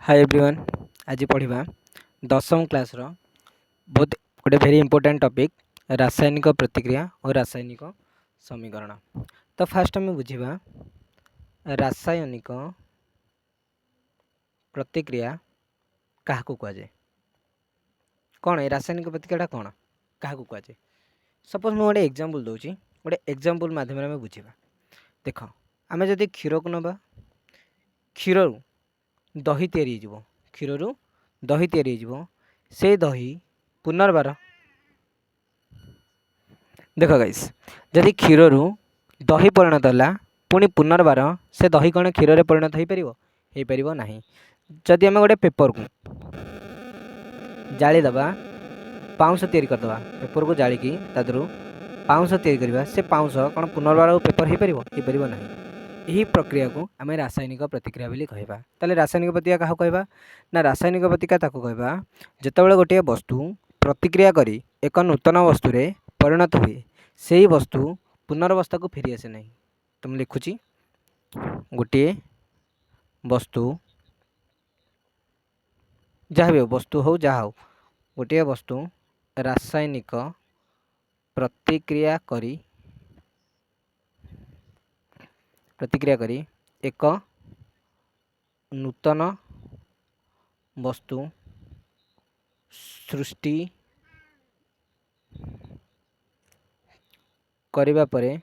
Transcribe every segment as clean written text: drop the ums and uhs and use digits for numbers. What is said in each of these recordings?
Hi everyone. आज पढ़ा दशम क्लास बहुत गोटे भेरी इंपोर्टेंट टॉपिक रासायनिक प्रतिक्रिया और रासायनिक समीकरण। तो फास्ट आम बुझा रासायनिक प्रतिक्रिया क्या कहुए, कौन है रासायनिक प्रतिक्रिया कौन क्या कहुए। सपोज मुझे गोटे एग्जांपल दूसरी, गोटे एग्जांपल माध्यम बुझा। देख आम जदि क्षीर को नवा, क्षीर दही तैयारी हो, क्षीर दही तैयारी हो, से दही पुनर्बार देख गाइस जदि क्षीर दही परिणत है पुणी पुनर्बार से दही कौन क्षीर में परिणत हो पार ना। जदि आम गोटे पेपर को जालीदे पाउंश तैयारी करदे, पेपर को जालिकी पाउंश तैयारी करवा, से पाउंश कौन पुनर्बार पेपर हो पार ना। यही प्रक्रिया को आम रासायनिक प्रतिक्रिया बोली कहवा। ताले रासायनिक प्रतिक्रिया क्या कहवा ना, रासायनिक प्रतिक्रिया ताको कहवा जितेबाला गोटे वस्तु प्रतिक्रिया करी एक नूतन वस्तु रे परिणत हुए, से ही वस्तु पुनर्वस्था को फेरी आसे नहीं। तो मुझे लिखुची गोटे वस्तु जहाँ भी वस्तु हो जहाँ हो, गोटे वस्तु रासायनिक प्रतिक्रिया करी एक नूतन वस्तु सृष्टि करिबा परे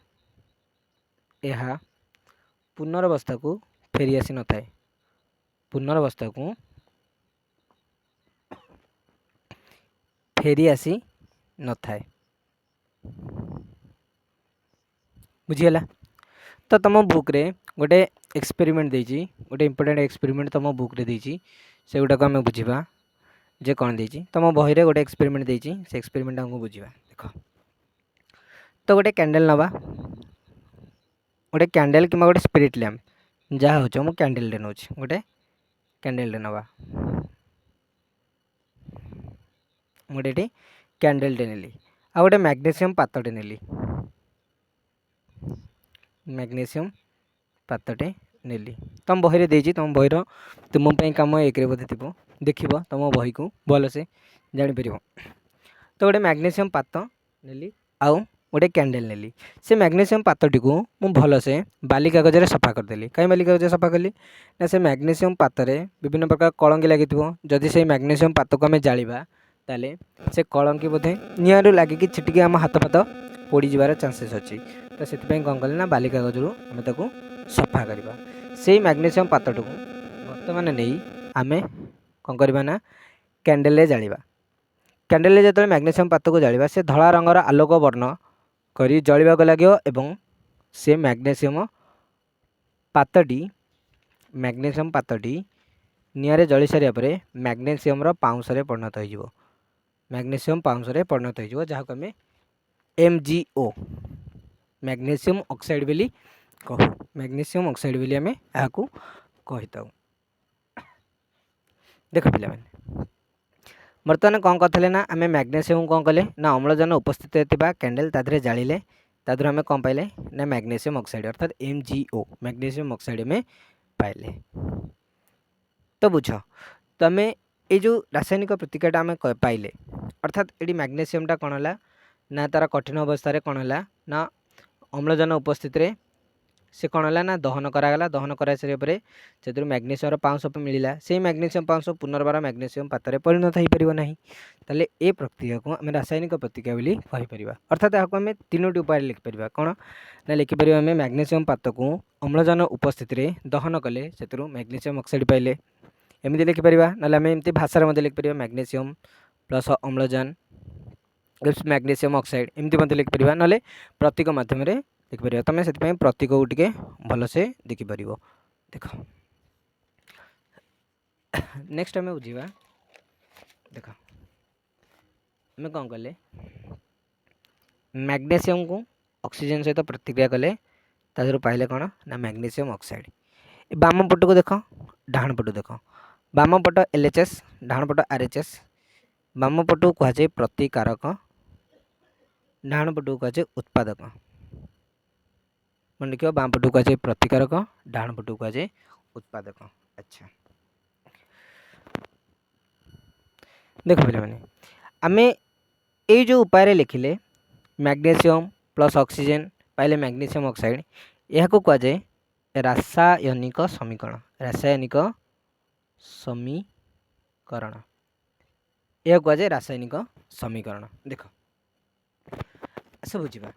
यह पुनर्वस्था को फेरी आसी न थाए, पुनर्वस्था को फेरी आसी न थाए। बुझीगला। तो तुम बुक रे गोटे एक्सपेरिमेंट देजी, गोटे इंपोर्टेंट एक्सपेरिमेंट तुम बुक रे देजी, से गुटा को आम बुझा जे कौन देजी। तुम बही रे गोटे एक्सपेरिमेंट देजी, से एक्सपेरिमेंट हमको बुझा। देख तो गोटे कैंडल नवा, गोटे कैंडल कि गोटे स्पिरिट लैम्प जहाँ हो, मुझे कैंडल रे नौ गोटे कैंडल रे नवा, गोटे कैंडल टे नेली आ गोटे मैग्नेशियम पातटे नेली, मैग्नेशियम पातटे नेली। तुम बही देजी, तुम बहीर तुम कम एक बोधे थी, देख तुम बही को भलसे जापर। तो गोटे मैग्नेशियम पात नेली आउ गोटे कैंडल नेली। से मैग्नेशियम पातटी को मुझे भलसे बाली कागज रे सफा करदेली। कहीं बाली कागज सफा कली ना, से मैग्नेशियम पातरे विभिन्न प्रकार कलंकी लगी, जदि से मैग्नेशियम पात को आम जालिबा ताले से कलंकी बोधे निआँ लगिकी छिटिकी आम हाथ फाथ पोड़ी जबार चांसेस अच्छी। तो से कौन कले ना, बाली कागज रू आम ताकू सफा करवा। से मैग्नेशियम पातटू बर्तमान नहीं आम कौन करवा ना, कैंडल जालिबा। कैंडल जो मैग्नेशियम पात को जालिबा, से धला रंगर आलोक वर्ण करी जलिबाक लगे एवं से मैग्नेशियम पातटी निआरे जली सारिया परे मैग्नेशियम पाउंश रे परिणत हो, मैग्नेशियम पाउंश रे परिणत हो, जहाँ को आम MgO मैग्नेशियम ऑक्साइड बोली कहू, मैग्नेशियम ऑक्साइड बोली आम यहाँ कही था। देख पिला बर्तमान कौन करते ना, आम मैग्नेशियम कौन कले ना, अम्लजान उपस्थित होता कैंडल तादे जाड़े तादर आम कौन पाइले ना, मैग्नेशियम ऑक्साइड अर्थात MgO मैग्नेशियम ऑक्साइड में पाइले। तो बुझ तुम ये जो रासायनिक प्रतिक्रिया आम पाइले, अर्थात ये मैग्नेशियमटा कौन है ना, तार कठिन अवस्था कौन है ना, अम्लजान उपस्थित रे से कौन है ना दहन करागला। दहन कर सारे से मैग्नेशियम पाउंश मिलला, से मैग्नेशियम पाउंश पुनर्बार मैग्नेशियम पात्र परिणत हो पार ना। ताले ए प्रक्रिया को आम रासायनिक प्रतिक्रिया बोली कहीपर। अर्थात यहाँ आम तीनोटी उपाय लिखिपर। कौन ना लिखिपर आम मैग्नेशियम पात को अम्लजान उपस्थित रे दहन कले से मैग्नेशियम ऑक्साइड पाइले, एमती लिखिपर ना। आम एमती भाषा लिखिपर मैग्नेशियम प्लस अम्लजान मैग्नेशियम ऑक्साइड एमती मत लिखिपर, ना प्रतीक मध्यम लिखिपर। तुम से प्रतीक को टे भलसे देखिपर। देख नेक्स्ट आम बुझा। देख आम कौन कले मैग्नेशियम को ऑक्सीजन सहित प्रतिक्रिया कले, तादर पाइले कौन ना मैग्नेशियम ऑक्साइड। बाम पट को देख, डाण पट देख, बाम पट LHS, डाण पट RHS। बाम पट को कहुए प्रतिकारक, डाण पट को कहुए उत्पादक। मन लिख बाम पट को कहुए प्रतिकारक, डाण पट को कहुए उत्पादक। अच्छा देख पे आम यो उपाय लिखिले मैग्नेशियम प्लस ऑक्सीजन पाइले मैग्नेशियम ऑक्साइड यह कहुए रासायनिक समीकरण समीकरण यह कहुए रासायनिक समीकरण देख आस बुझा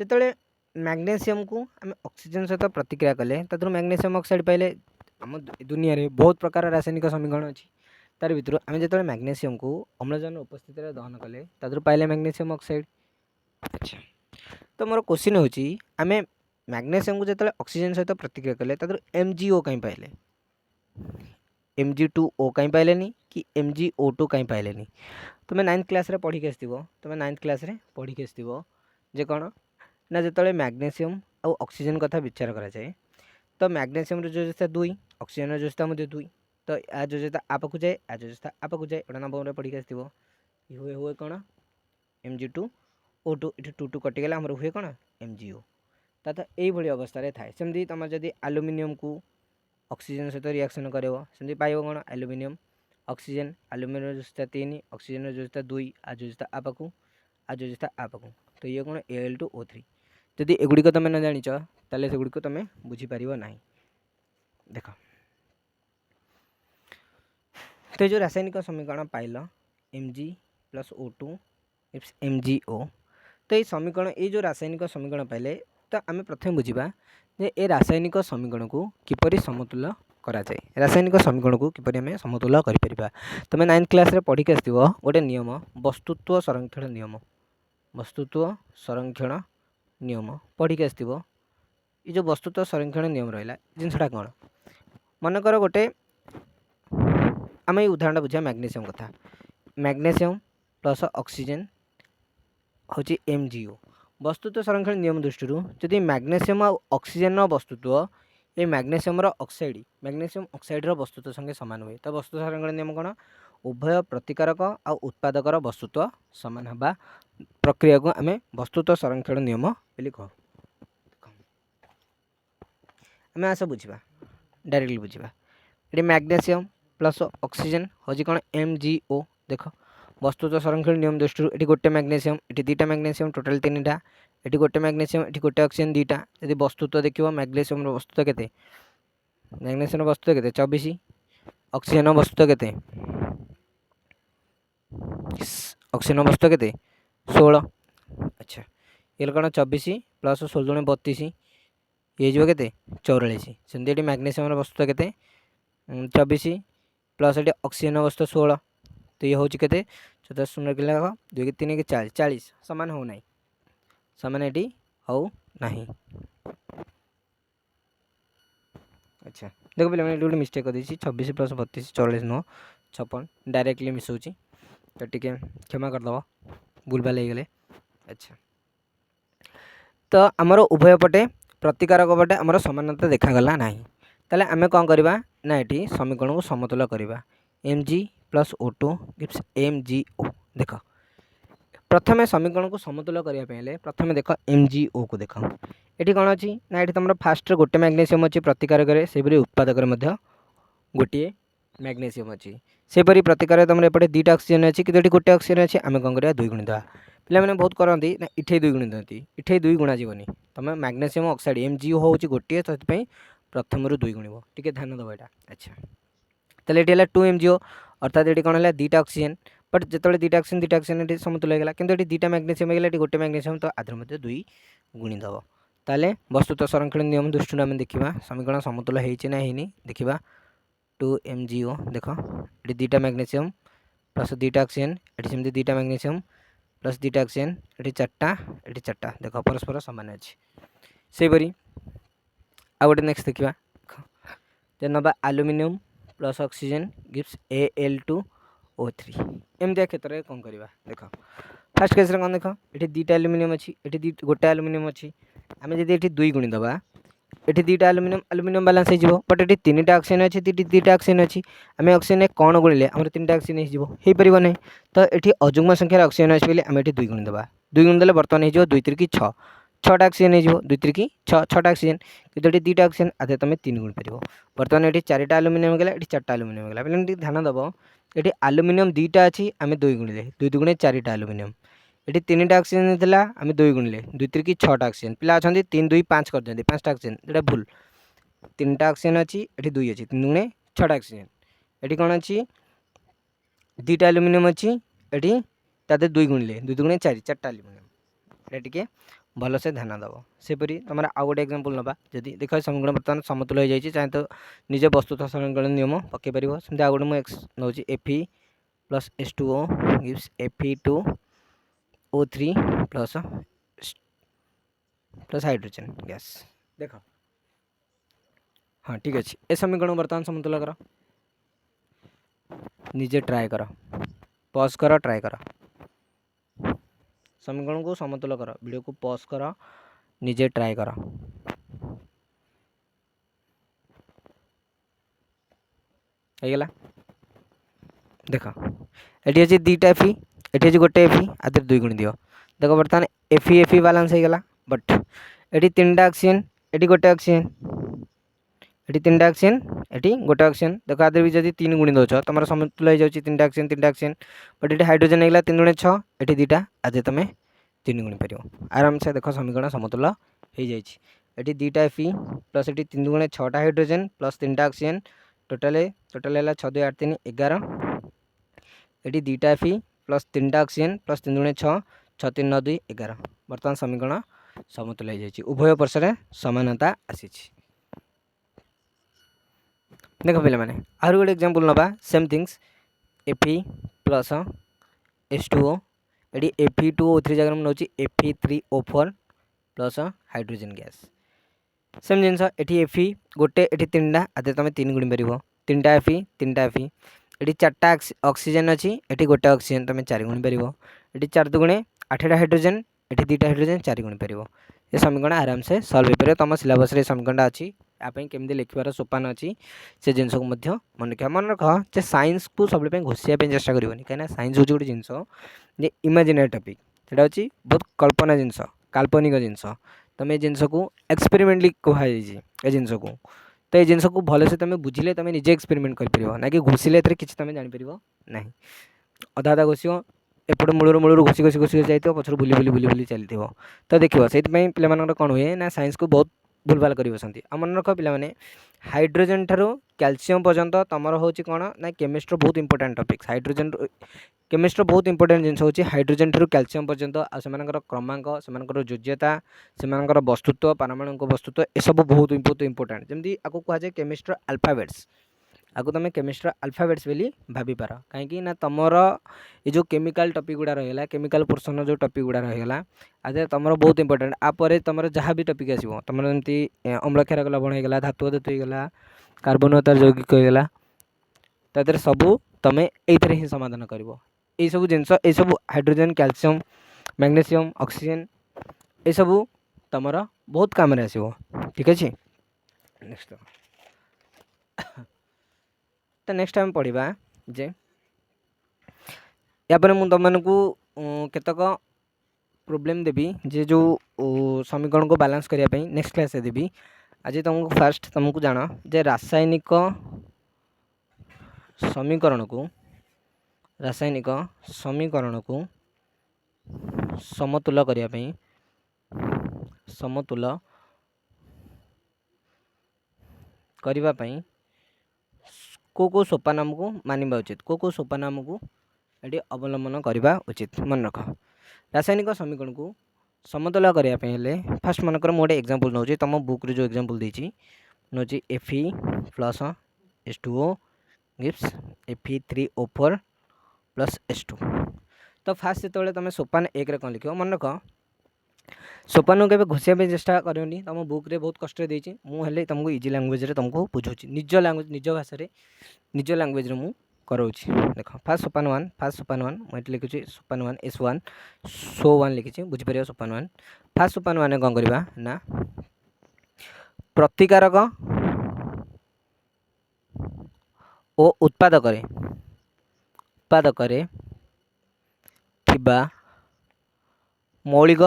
जिते मैग्नेशियम को आम ऑक्सीजन सहित प्रतिक्रिया कले तर मैग्नेशियम ऑक्साइड पाइले आम दुनिया रे बहुत प्रकार रासायनिक समीकरण अच्छी तार भितर आम जो मैग्नेशियम को अम्लजान उपस्थित दहन कले तर पाइले मैग्नेशियम ऑक्साइड। अच्छा तो मोर क्वेश्चन होची आम मैग्नेशियम को जो ऑक्सीजन सहित प्रतिक्रिया कले तर MgO कहीं पाइले Mg2O कहीं पाइले कि MgO2 कहीं पाइले तुम्हें 9th क्लास रे पढ़ी के तुम्हें 9th क्लास रे पढ़ी के जे कौन ना जो मैग्नेशियम और ऑक्सीजन कथा विचार करा जाए तो मैग्नेशियम जोजता 2 ऑक्सीजन जोजता 2 तो आ जोजता आपको जाए आ जोजता आपको जाए एटा नंबर पढ़ी के हुए हुए कौन Mg2O2 ये 2 2 कटिगला आमर हुए कौन MgO ता तो यही अवस्था थाए सेमती तुम जदि एल्युमिनियम को ऑक्सीजन सहित रिएक्शन करेव सेमती पाइब कौन एल्युमिनियम ऑक्सीजन एल्युमिनियम जोजता 3 ऑक्सीजन जोजता 2 आ जोजता आपको आ जोजता आपको तो ये कौन Al2O3 जदि एगुड़िक तुम न जाच ताले से गुड़िक तुम बुझीपार ना देख तो जो रासायनिक समीकरण pile Mg plus O2 it's MgO तो ये समीकरण ये जो रासायनिक समीकरण पाइले तो आम प्रथम बुझा जे ए रासायनिक समीकरण को किपरि समतुल्य कराए रासायनिक समीकरण को किपरि आम समतुल्य कर तुम 9th क्लास रे पढ़ी के गोटे नियम वस्तुत्व संरक्षण नियम वस्तुत्व संरक्षण नियम पढ़ी के ये जो वस्तुत्व संरक्षण नियम रहा जिनसा कौन मनकर गोटे आम ये उदाहरण बुझा मैग्नेशियम कथा मैग्नेशियम प्लस ऑक्सीजन हूँ MgO वस्तुत्व संरक्षण नियम दृष्टि जदि मैग्नेशियम और ऑक्सीजन वस्तुत्व ये मैग्नेशियम ऑक्साइड वस्तुत्व संगे सामान हुए तो वस्तुत्व संरक्षण नियम कौन उभय प्रतिकारक और उत्पादकर वस्तुत्व सामान हवा प्रक्रिया को आम वस्तुत्व संरक्षण नियम बोली कह आम आस बुझा डायरेक्टली बुझा ये मैग्नेशियम प्लस ऑक्सीजन हूँ कौन MgO देख वस्तुत्व संरक्षण नियम दृष्टि ये गोटे मैग्नेशियम ये 2टा मैग्नेशियम टोटाल 3टा ये गोटे मैग्नेशियम ये गोटे ऑक्सीजन 2टा यदि वस्तुत्व देखिए मैग्नेशियम वस्तुत्व के मैग्नेशियम वस्तुत्व के 24 ऑक्सीजन वस्तुत्व के ऑक्सीजन वस्तुत्व के 16 अच्छा ये कौन 24 प्लस 16 32 ये जो के 44 सेमती मैग्नेशियम वस्तुत्व के 24 प्लस ये ऑक्सीजन वस्तु 16 तो ये हूँ के 14 के 2 के 3 के 40 सामान हो ना सामान ये हो ना। अच्छा देख पे मैंने गोटे मिस्टेक कर 26 प्लस 32 44 नुह 56 डायरेक्टली मिसाऊँ तो टी क्षमा करदे भूलभाल हो गले। अच्छा तो आमर उभय पटे प्रतिकारक पटे आमर समानता देखागला ना ताले आम कौन करवा ना ये समीकरण को समतुल्य करवा Mg plus O2 gives MgO देख प्रथम समीकरण को समतुल्य करने प्रथम देख MgO को देख ये कौन अच्छी ना ये तुम फास्ट गोटे मैग्नेशियम अच्छी प्रतिकारक से उत्पादक गोटे मैग्नेशियम अच्छी सेपरी प्रतिकार तुम एपटे 2टा ऑक्सीजन अच्छी कि गोटे ऑक्सीजन अच्छी आम कौन करवा 2 गुणिदेवा पे बहुत करती ना इठे 2 गुणी दिखती इठे 2 गुणा जीवन तुम मैग्नेशियम ऑक्साइड MgO हूँ गोटे से प्रथम 2 गुणव टी ध्यान दब यहाँ। अच्छा तो ये 2 MgO अर्थात ये कौन है 2टा ऑक्सीजन बट जो 2टा ऑक्सीजन ये समतुल्य होगा कि 2टा मैग्नेशियम होगा ये गोटे मैग्नेशियम तो आधर मध्य 2 गुणीदेव ताले वस्तुत्व संरक्षण नियम दृष्टि आम देखा समीकरण समतुल्य होती ना होनी देखा 2 MgO देख ये 2टा मैग्नेशियम प्लस 2टा ऑक्सीजन ये सेमती 2टा मैग्नेशियम प्लस 2टा ऑक्सीजन ये 4टा देख परस्पर सामान अच्छी सेपरी आ गए नेक्स्ट देखा नवा aluminium plus oxygen gives Al2O3 एमती क्षेत्र में कौन करवा देख फास्ट केस कौन देख ये 2टा एल्युमिनियम अच्छी ये गोटे एल्युमिनियम अच्छी आम जब ये 2 गुणीदेवा ये 2टा एल्युमिनियम बालांस हो बट ये 3टा ऑक्सीजन अच्छी 2टा ऑक्सीजन अच्छी आम ऑक्सीजन कौन गुणिले आम 3टा ऑक्सीजन हो पार ना तो ये अजुग्म संख्यार ऑक्सीजन अच्छी बोले आम ये 2 गुणीदेवा 2 गुणीदे बर्तमान हो 2 3 6 6टा ऑक्सीजन हो 2 3 6टा ऑक्सीजन कि 2टा ऑक्सीजन आधे तुम 3 गुण पार बर्तमान ये 4टा एल्युमिनियम गला ये 4टा एल्युमिनियम गला पे ध्यान दब ये आलुमिनियम दुईटा अच्छी आम 2 गुणिले 2 दुगुणे 4टा आलुमिनियम। ये 3टा ऑक्सीजन था आम 2 गुणिले 2 3 की 6टा ऑक्सीजन। पिला अच्छा 3 2 5 कर दिखाते 5टा ऑक्सीजन ये भूल। 3टा ऑक्सीजन अच्छी ये 2 अच्छी 3 दुगुणे 6टा ऑक्सीजन। ये कौन अच्छी 2टा आलुमिनियम अच्छी ये तादे 2 गुणिले 2 दुगुणे 4टा आलुमिनियम। ये टिके भलसे ध्यान दब सेपरी तुम आउ गोटे एग्जांपल नवा जदि देख समीकरण बर्तमान समतुल हो जाए चाहे तो निजे वस्तुतः समीकरण नियम पकई पार सेमती आउ गोटे मुझे नौ Fe plus H2O gives Fe2O3 plus plus hydrogen gas देख। हाँ ठीक अच्छे ए समीकरण बर्तमान समतुल कर निजे ट्राए कर पॉज कर ट्राए कर समीकरण को समतुल कर वीडियो को पॉज कर निजे ट्राए कर। होगला देख ये अच्छे 2टा Fe ये गोटे Fe आदि 2 गुणी दियो देख बर्तमान Fe बालांस होगला बट ये 3टा ऑक्सीजन ये गोटे ऑक्सीजन ये 3टा ऑक्सीजन ये गोटे ऑक्सीजन देख आदि भी जब 3 गुणी दौच तुम समतुल हो जाए 3टा ऑक्सीजन बट ये हाइड्रोजन होगा 3 गुणे 6 ये 2टा आदि तुम 3 गुणी पार आराम से देख समीकरण समतुल हो जाए। ये 2टा Fe प्लस ये 3 गुणे 6टा हाइड्रोजन प्लस 3टा ऑक्सीजन टोटाल है 6 2 8 3 11 ये 2टा Fe प्लस 3टा ऑक्सीजन प्लस 3 गुणे 6 6 3 9 2 11 बर्तमान समीकरण समतुल हो जाए उभय पार्श्व समानता आसी। देख पे मैंने आर गोटे एग्जांपल नवा same things Fe plus H2O ये Fe2O3 जगह नौ Fe3O4 plus hydrogen gas same जिनस ये Fe गोटे ये 3टा आदि तुम 3 गुणी पार 3टा Fe 3टा Fe ये 4टा ऑक्सीजन अच्छी ये गोटे ऑक्सीजन तुम 4 गुणी पार ये 4 दुगुणे 8टा हाइड्रोजन ये 2टा हाइड्रोजन 4 गुणी पार ये समीकरण आराम से सल्व हो पारे तुम सिलेबस समीकरण अच्छी यापाई केमती लिखार सोपान अच्छी से जिनस को मन रखा मन रख जे साइंस को सब घोषिया चेष्टा करनी कहीं साइंस हूँ गोटे जिनस जे इमेजिनरी टॉपिक सेटा हूँ बहुत कल्पना जिनस काल्पनिक जिनस तुम जिनस को एक्सपेरिमेंटली कहुई ए जिनस को तो ये जिनस को भलसे तुम बुझिले तुम निजे एक्सपेरिमेंट कर ना कि घोषिले किसी तुम जापर ना अधा अधा घोष एपटे मूलर मूलर घोषी घोषी घोषी जाइए पचर बुली बुली बुली बुली चलती तो देखो से पे कौन हुए ना साइंस को बहुत भूलभाल कर बसती आ मन रख पे हाइड्रोजन ठारू कैल्शियम पर्यंत तुम हूँ कौन ना केमिस्ट्री बहुत इंपोर्टेंट टॉपिक्स हाइड्रोजन केमिस्ट्री बहुत इंपोर्टेंट जिनस हूँ हाइड्रोजन ठारू कैल्शियम पर्यंत आर क्रमांक से योज्यता से वस्तुत्व पारमाणुक वस्तुत्व ये सब बहुत बहुत इंपोर्टेंट जमी आपको कहुए केमिस्ट्री अल्फाबेट्स आगु तुम केमिस्ट्री अल्फाबेट्स बोली भाभी पार कहीं तुमर ये जो केमिकल टॉपिक गुड़ा रहीगला केमिकल पोर्सन जो टॉपिक गुड़ा रहीगला आदि तुम बहुत इंपोर्टेंट आपर तुम जहाँ भी टॉपिक आसो तुम जमी अम्लक्षारक लवण होगा धातु धातु होगा कार्बन तार यौगिक होगा तादर सबू तुम ये ही समाधान कर सब जिनस ये सब हाइड्रोजन कैल्शियम मैग्नेशियम ऑक्सीजन ये सब तुम बहुत काम आसो ठीक अच्छे। नेक्स्ट तो नेक्स्ट टाइम पढ़ा जे यापर मुझे तुमको केतक प्रोब्लेम देवी जे जो समीकरण को बैलेंस करने नेक्स्ट क्लास देवी आज तुमको फास्ट तुमको जान जे रासायनिक समीकरण को समतुल करने समतुल करने को सोपान आमको मानवा उचित को सोपान आमको ये अवलंबन करने उचित मन रख रासायनिक समीकरण को समतुल करने फास्ट मनकर मुझे एग्जांपल नौ तुम बुक रे जो एग्जांपल देती नौ Fe plus H2O gives Fe3O4 plus H2 तो फास्ट जो तुम सोपान 1 रे कौन लिख मन रख सोपान को घोषिया चेष्टा करनी तुम बुक रे बहुत कष्ट देती मुझे तुमको इजी लैंग्वेज रे तुमको बुझाऊँ निज लैंग्वेज निज भाषा निज लैंग्वेज रे मु कराऊँच देख फास्ट सोपान 1 मुझे लिखुची सोपान 1 S1 सो 1 लिखी बुझीपर सोपान 1 फास्ट सोपान 1 कौन करवा ना प्रतिकारक ओ उत्पादक थिबा मौलिक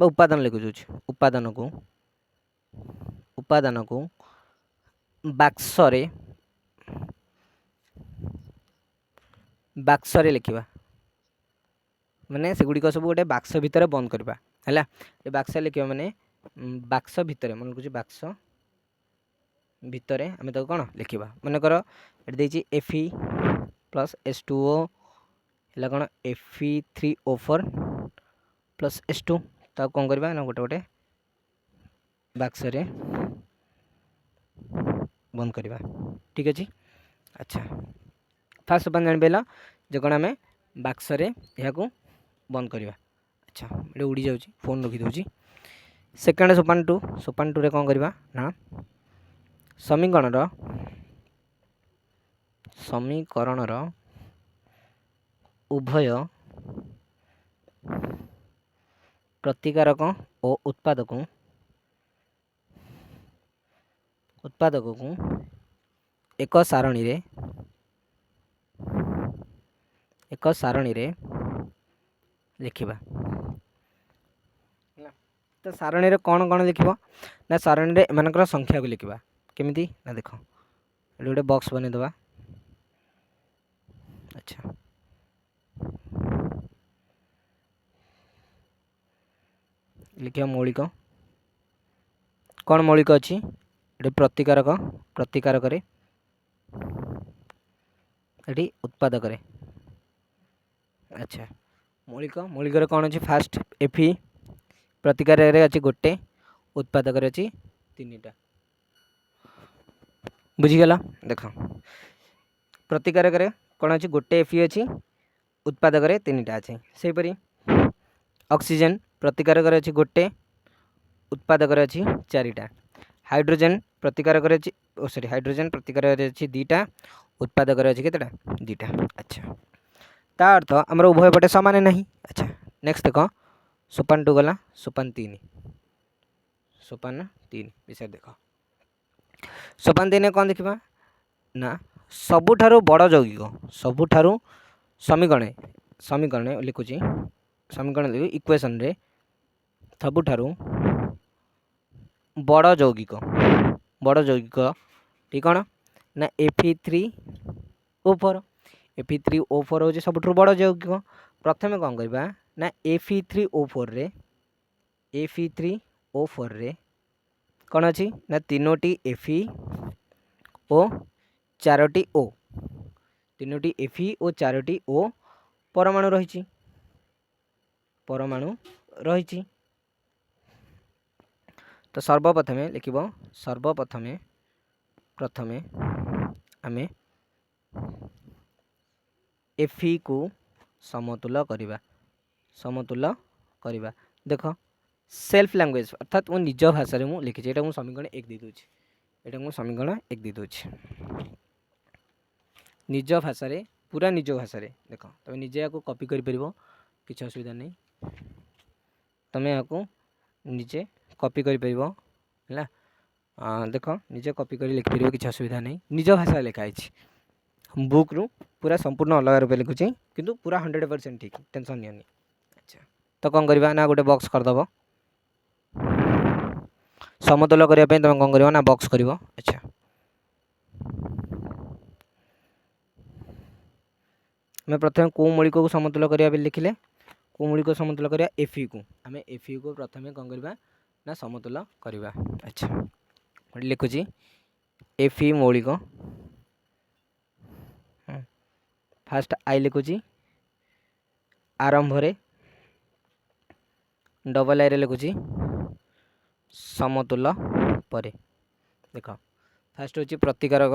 उपादान लिखुच उपादान को बाक्स ବାକ୍ସରେ ଲେଖିବା ମାନେ ସେଗୁଡ଼ିକ ସବୁ ଗୋଟେ ବାକ୍ସ ଭିତରେ ବନ୍ଦ କରିବା ହେଲା। ଏ ବାକ୍ସ ଲେଖିବା ମାନେ ବାକ୍ସ ଭିତରେ ମନେ କରୁଛି ବାକ୍ସ ଭିତରେ ଆମେ ତାକୁ କ'ଣ ଲେଖିବା ମନେକର ଏଠି ଦେଇଛି Fe ପ୍ଲସ୍ H2O ହେଲା କ'ଣ Fe3O4 ପ୍ଲସ୍ H2 ତାକୁ କ'ଣ କରିବା ନା ଗୋଟେ ଗୋଟେ ବାକ୍ସରେ ବନ୍ଦ କରିବା ଠିକ୍ ଅଛି। ଆଚ୍ଛା ଫାର୍ଷ୍ଟ सोपान ଜାଣିପାରିଲ ଯେ କ'ଣ ଆମେ ବାକ୍ସରେ ଏହାକୁ ବନ୍ଦ କରିବା। ଆଚ୍ଛା ଏଠି ଉଡ଼ି ଯାଉଛି ଫୋନ୍ ରଖିଦେଉଛି। ସେକେଣ୍ଡ सोपान टूरे କ'ଣ କରିବା ନା ସମୀକରଣର ଉଭୟ ପ୍ରତିକାରକ ଓ ଉତ୍ପାଦକକୁ ଏକ ସାରଣୀରେ ଲେଖିବା। ତ ସାରଣୀରେ କ'ଣ କ'ଣ ଲେଖିବ ନା ସାରଣୀରେ ଏମାନଙ୍କର ସଂଖ୍ୟାକୁ ଲେଖିବା କେମିତି ନା ଦେଖ ଏଠି ଗୋଟେ ବକ୍ସ ବନେଇଦେବା। ଆଚ୍ଛା ଲେଖିବା ମୌଳିକ କ'ଣ ମୌଳିକ ଅଛି ଏଠି ପ୍ରତିକାରକରେ ଏଠି ଉତ୍ପାଦକରେ। ଆଚ୍ଛା ମୌଳିକରେ କ'ଣ ଅଛି ଫାଷ୍ଟ Fe ପ୍ରତିକାରରେ ଅଛି ଗୋଟେ ଉତ୍ପାଦକରେ ଅଛି ତିନିଟା ବୁଝିଗଲ। ଦେଖ ପ୍ରତିକାରକରେ କ'ଣ ଅଛି ଗୋଟେ Fe ଅଛି ଉତ୍ପାଦକରେ ତିନିଟା ଅଛି। ସେହିପରି ଅକ୍ସିଜେନ୍ ପ୍ରତିକାରକରେ ଅଛି ଗୋଟେ ଉତ୍ପାଦକରେ ଅଛି ଚାରିଟା। ହାଇड्रोजेन प्रतिकारकरे अछि हाइड्रोजेन प्रतिकारकरे अछि दुईटा उत्पादकरे अछि केतेटा दुईटा। अच्छा ता अर्थ आमर उभय पटे समान नहीं। अच्छा नेक्स्ट देख सोपान 2 गला सोपान 3 विषय देख सोपान 3 कौन देखा ना सबुठारु बड़ यौगिक सबुठारु समीकरण लिखुची समीकरण इक्वेशन रे सबुठारु बड़ यौगिक ठीक कौन ना Fe3O4 Fe3O4 हूँ सब बड़ यौगिक। प्रथम कौन करवा ना Fe3O4 रे कौन अच्छी ना तीनोटी Fe और चारोटी O तीनोटी Fe और चारोटी O परमाणु रही। तो सर्वप्रथमे लिखिब प्रथमे आमे Fe को समतुल करवा देख सेल्फ लैंग्वेज अर्थात मो निज भाषा में लिखी ये समीकरण 1 दे दूँ निज भाषा पूरा निज भाषा देख तुम निजे या कॉपी कर किसी असुविधा नहीं तुम या निजे कॉपी कर देख निजे कॉपी कर लिखिपर किसी असुविधा नहीं निज भाषा लिखाई बुक रु पूरा संपूर्ण अलग रूप लिखुची किंतु पूरा 100% ठीक टेंशन नहीं। अच्छा तो कौन करवा ना गोटे बॉक्स करदब समतुल करने तुम कौन कर ना बॉक्स कर। अच्छा मैं प्रथम कौ मौलिक को समतुल करने लिखिले कौ मौलिक समतुल करवा Fe को आम Fe को प्रथम कौन करवा ना समतुल करवा। अच्छा लिखुची Fe मौलिक फास्ट आई लिखुची आरंभ डबल आई लिखुची समतुल परे देख फास्ट होची प्रतिकारक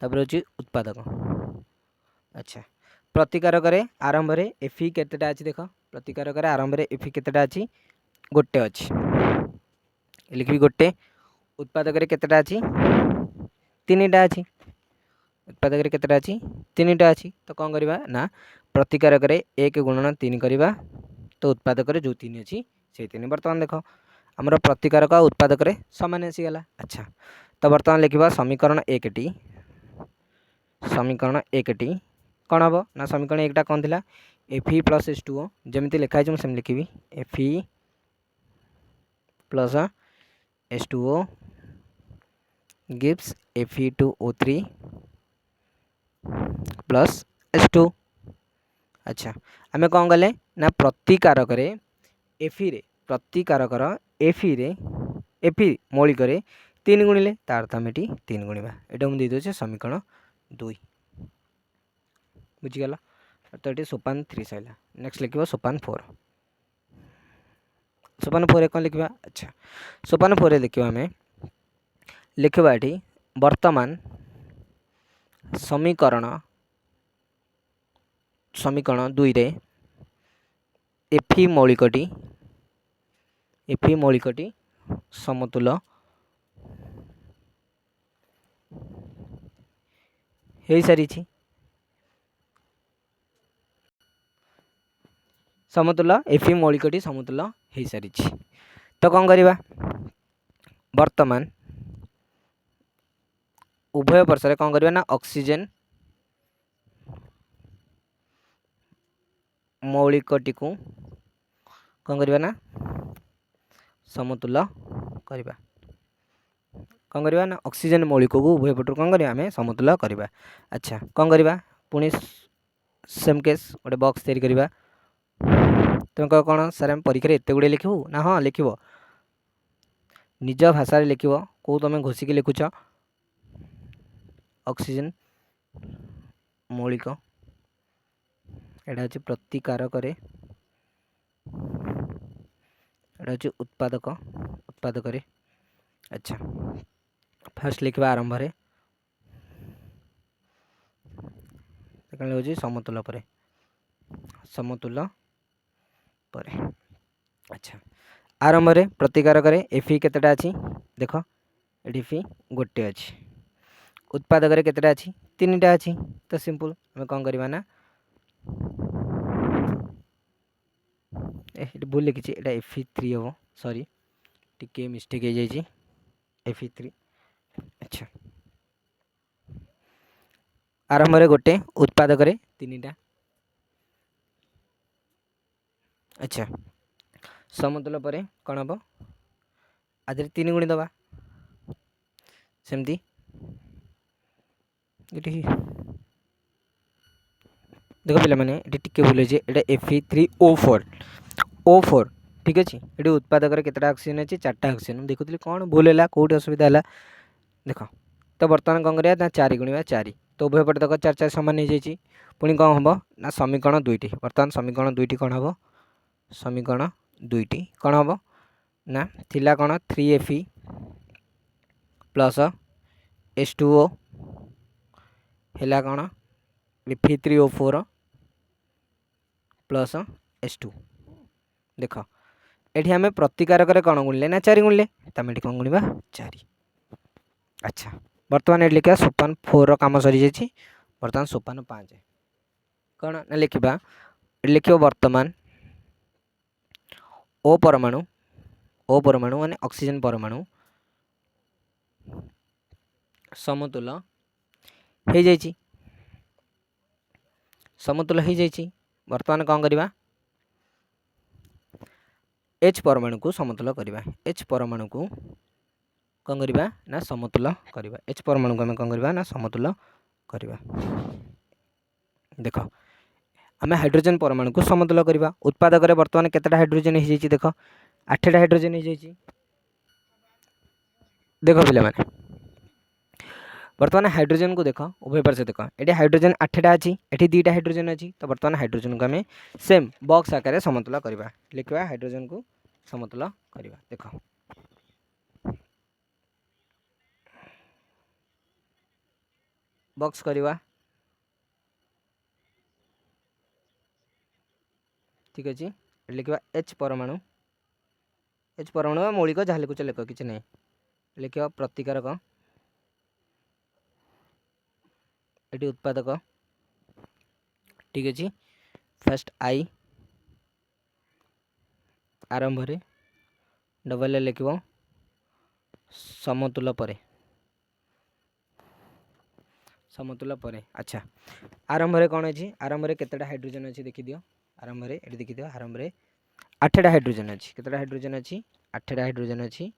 तापर होची उत्पादक। अच्छा प्रतिकारक आरंभ Fe केतेटा अछि देख प्रतिकारक आरंभ Fe केतेटा अछि गोटे अछि लिखबी गोटे उत्पादक केतेटा अछि तीनटा अछि उत्पादक केतेटा अछि तीनटा अछि। तो कौन करवा ना प्रतिकारक 1 गुणन 3 करवा तो उत्पादक जो 3 अच्छी से 3 बर्तमान देख आमर प्रतिकारक उत्पादक सामान आसीगला। अच्छा तो बर्तमान लिखा समीकरण 1 टी कौन हम ना समीकरण 1 टा कौन थी Fe प्लस H2O जमी लिखाई मुझे लिखी Fe plus H2O gives Fe2O3 plus H2। अच्छा आमे कौन कले ना प्रतिकारक एफी रे प्रतिकारकर एफी मौलिक रे 3 गुणिले तार तो आम ये 3 गुणा यहाँ मुझे दे समीकरण 2 बुझीगला। तो ये सोपान 3 सैला नेक्स्ट लिखा सोपान 4। सोपान 4 कौन लिखा अच्छा सोपान 4 लिखा आम लिखा ये वर्तमान समीकरण समीकरण 2 रे एफी मौलिकटी समतुल हो सारी समतुल एफी मौलिकटी समतुल हो सारी। तो कौन करवा वर्तमान उभय पार्श्व कौन करवा ना ऑक्सीजन मौलिकटी को कौन करवा ना समतुल करवा कौन करवा ना ऑक्सीजन मौलिक को उभय पटर कौन करवा आम समतुल करवा। अच्छा कौन करवा पुणी सेम केस गोटे बॉक्स तैयारी करवा तुम कह कौन सर आम परीक्षा एत गुड़े लिखू ना हाँ लिख निज भाषा लिख कौ तुम घोषिक लिखुच ऑक्सीजन मौलिक एटा हूँ प्रतिकारक एटा हूँ उत्पादक अच्छा फास्ट लिखा आरंभ हूँ समतुल पर अच्छा आरंभ प्रतिकारक एफी केतेटा अच्छी देख एफी गोटे अच्छी उत्पादक केतेटा अच्छी 3टा अच्छी। तो सिंपल आम कौन करवा ना भूल लिखी Fe3 हम सॉरी टिके मिस्टेक हो जाए Fe3 अच्छा आरंभ गोटे उत्पादक 3टा अच्छा समतुल पर कौन हम आज 3 गुणी दबा सेमती देख पे मैंने टिके भूल ये Fe3O4 ठीक अच्छे ये उत्पादक केतटा ऑक्सीजन अच्छी 4टा ऑक्सीजन देखुली कौन भूल है कौट असुविधा है देख। तो बर्तमान कौन करा 4 गुणा 4 तो उभय पट तक 4 4 सामान हो जाए पुणी कौन हम ना समीकरण 2टी बर्तमान समीकरण 2टी कौन हम समीकरण 2टी कौन हम ना थिला कौन 3Fe प्लस H2O है कौन Fe3O4 प्लस H2 देख ये आम प्रतिकारक कौन गुणिले ना 4 गुणिले तो आम कौन गुणा 4। अच्छा बर्तमान ये लिखा सोपान 4 काम सरी जाइए बर्तमान सोपान 5 कौन ना लिखा लिख वर्तमान ओ परमाणु माने ऑक्सीजन परमाणु समतुल हो जाइए समतुल हो जाइए बर्तमान कौन करवा H परमाणु को समतुल करवा H परमाणु को कौन करवा ना समतुल करवा H परमाणु को आम कौन करवा ना समतुल करवा देख आम हाइड्रोजन परमाणु को समतुल करवा उत्पादक बर्तमान केतटा हाइड्रोजन हो जाए देख 8टा हाइड्रोजन हो जाए देख पे मैंने बर्तमान हाइड्रोजन को देख उभय पार्श्व देख ये हाइड्रोजन 8टा अच्छी ये 2टा हाइड्रोजन अच्छी तो बर्तमान हाइड्रोजन को आम सेम बॉक्स आकार समतुल करवा लिखा हाइड्रोजन को समतुल करवा देख बॉक्स करवा ठीक अच्छे लिखा H परमाणु मौलिक जहाँ लिखुच लिख कि नहीं लिख प्रतिकारक ये उत्पादक ठीक अच्छे फर्स्ट आई आरंभ डबल लिख समतुल पर अच्छा आरंभ कौन अच्छी आरंभ केतटा हाइड्रोजन अच्छी देखी दियो आरंभ ये देखी दियो आरंभ 8टा हाइड्रोजन अच्छी केतटा हाइड्रोजन अच्छी 8टा हाइड्रोजन अच्छी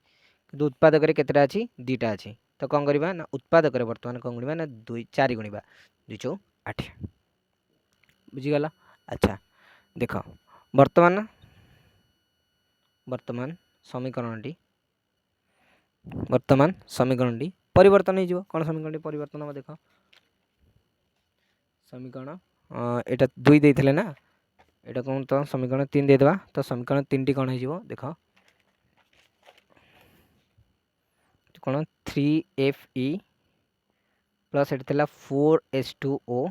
कि उत्पादक केतटा अच्छी 2टा अच्छी तो कौन करवा ना उत्पादक बर्तमान कौन गुणा ना 2 4 गुणा 2 चौ 8 बुझीगला। अच्छा देख वर्तमान वर्तमान समीकरणटी परिवर्तन हो कौन समीकरण परिवर्तन हम देख समीकरण एटा 2 देइथिले ना एटा कौन तो समीकरण 3 देदेबा तो समीकरण 3 टी कौन हो देख कौन 3Fe plus eight 4H2O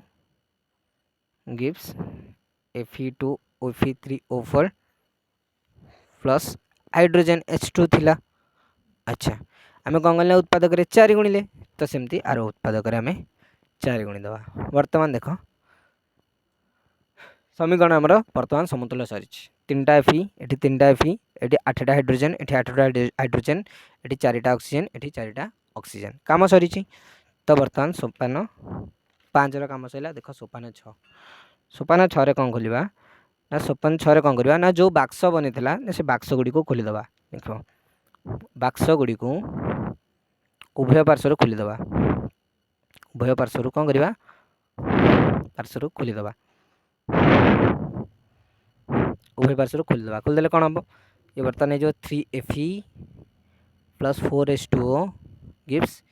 gives Fe2O3O4 plus hydrogen H2 थिला। अच्छा आम कौन कले उत्पादक 4 गुणिले तो सेमती आर उत्पादक आम 4 गुणी दवा। वर्तमान देख समीकरण आमर वर्तमान समतुल्य सरी 3टा Fe ये 3टा Fe ये 8टा हाइड्रोजन ये 8टा हाइड्रोजन ये 4टा ऑक्सीजन ये 4टा ऑक्सीजन काम सरी। तो वर्तमान सोपान 5 काम सरला देख सोपान 6 सोपान 6 कौन खोलिबा ना सोपान 6 कौन करवा ना जो बाक्स बनी से बाक्स गुड़ी को खोलीदे देख बाक्स गुड़ी को उभय पार्श्वर खोलीदे उभय पार्श्वर कौन करवा पार्श्वर खोलीदे उभय पार्श्वर खोलीदे खोलीदे कौन हम ये बर्तमान जो 3Fe plus 4H2O gives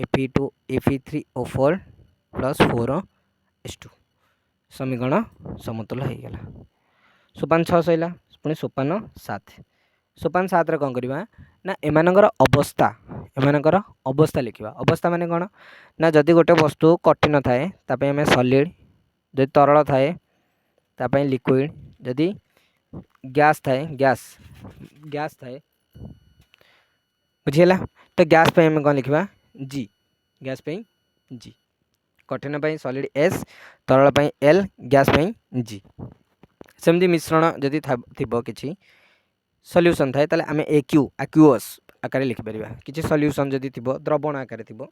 Fe3O4 plus 4H2 समीकरण समतुल्य हो गला। सोपान 6 सैला पुणी सोपान 7 सोपान 7 कौन करवा ना एमानकर अवस्था लिखा अवस्था माने कौन ना जदि गोटे वस्तु कठिन थाए तापे आम सॉलिड जदि तरल थाए तापे लिक्विड जदि गैस थाए गैस थाए बुझीगला। तो गैस पे आम कौन लिखा जी गैस पे जी कठिन पाई सॉलिड एस तरल पाई एल गैस पाई जी सेमती मिश्रण जदि थिबो किछि सॉल्यूशन थाए ताले आमे एक्यूअस आकार लिखि परिबा किछि सॉल्यूशन जदि थिबो द्रवण आकार थिबो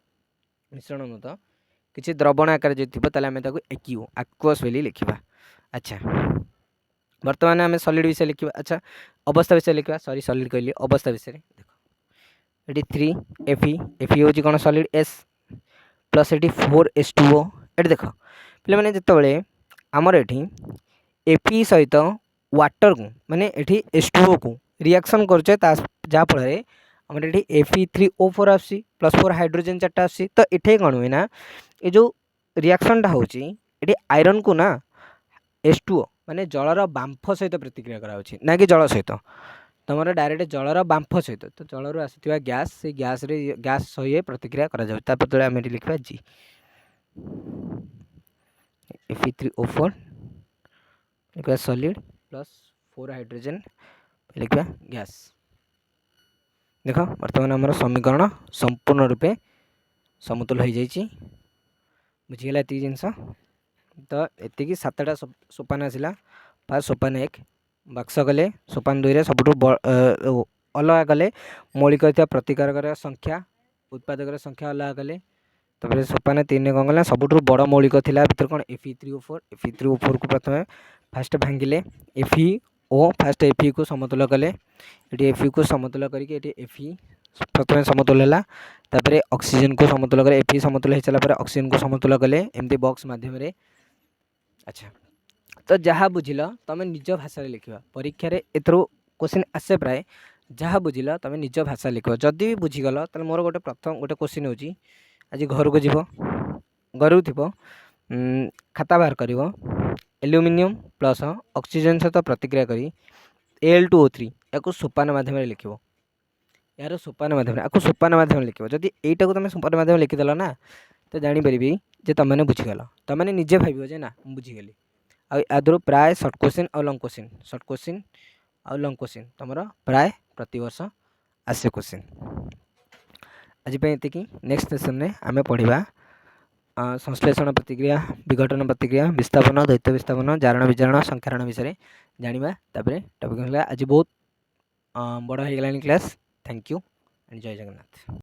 मिश्रण न तो किछि द्रवण आकार जदि थिबो ताले आमे ताकू एक्यूअस बोली लिखिबा। अच्छा वर्तमान आमे सॉलिड विषय लिखिबा। अच्छा अवस्था विषय लिखिबा सॉरी सॉलिड कहली अवस्था विषय देखो एटी 3Fe होची कोन सॉलिड एस प्लस एटी 4H2O एटी देखो पिले माने जतबेले हमर एठी Fe सहित वाटर को माने एठी H2O को रिएक्शन करछे जहाँफल आम ये Fe3O4 आसी प्लस 4 हाइड्रोजन 4टा आसी तो ये कौन हुए ना ये जो रिएक्शनटा होची ये आयरन को ना H2O माने जलर बांफ सहित प्रतिक्रिया कराउछि ना कि जल सहित तुम डायरेक्ट जलर बांफ सहित तो जलर आसुवा गैस से गैस सहित प्रतिक्रिया करा जाउ तापर आम लिखा जी Fe3O4 लिखा सॉलिड प्लस 4 हाइड्रोजन लिखा गैस देख बर्तमान आमर समीकरण संपूर्ण रूपे समतुल हो जाइए बुझीगला ये जिनस। तो ये 7टा सोपान आसला फास्ट सोपान 1 बाक्स गले सोपान 2 सब अलग गले मौलिक प्रतिकारक संख्या उत्पादक संख्या अलग गले तब सोपान 3 कौन गला सब बड़ मौलिक थिला भीतर कौन Fe3O4 को प्रथम फास्ट भांगिले Fe फास्ट Fe को समतुल कले ये Fe को समतुल करके Fe प्रथम समतुल है तापर ऑक्सीजन को समतुल कले Fe समतुल हो सारा ऑक्सीजन को समतुल कले एमती बॉक्स माध्यम। अच्छा तो जहाँ बुझिल तुम निज भाषा लिखा परीक्षा एथरू क्वेश्चन आसे प्राय जहाँ बुझिल तुम निज भाषा लिख जदि भी बुझीगल तो मोर गोटे प्रथम गोटे क्वेश्चन होची आज घर को जीव घर थी खाता बाहर कर एल्यूमिनियम प्लस ऑक्सीजन सहित प्रतिक्रिया करी Al2O3 या सोपान माध्यम लिख यार सोपान माध्यम आपको सोपान माध्यम लिख जदि यहीटा को तुम सोपान माध्यम लिखिदेल ना तो जानीपर जे तुमने बुझीगल तुमने निजे भाव ना बुझीगली आदर प्राय सर्ट क्वेश्चन और लंग क्वेश्चन और लंग क्वेश्चन तुम प्राय प्रतिवर्ष आसे क्वेश्चन आज ये नेक्स्ट सेशन में आम पढ़ा संश्लेषण प्रतिक्रिया विघटन प्रतिक्रिया विस्थापन द्वैत विस्थापन जारण विजारण संख्यारण विषय जाना टॉपिक आज बहुत बड़ हो गलानी क्लास। थैंक यू एंड जय जगन्नाथ।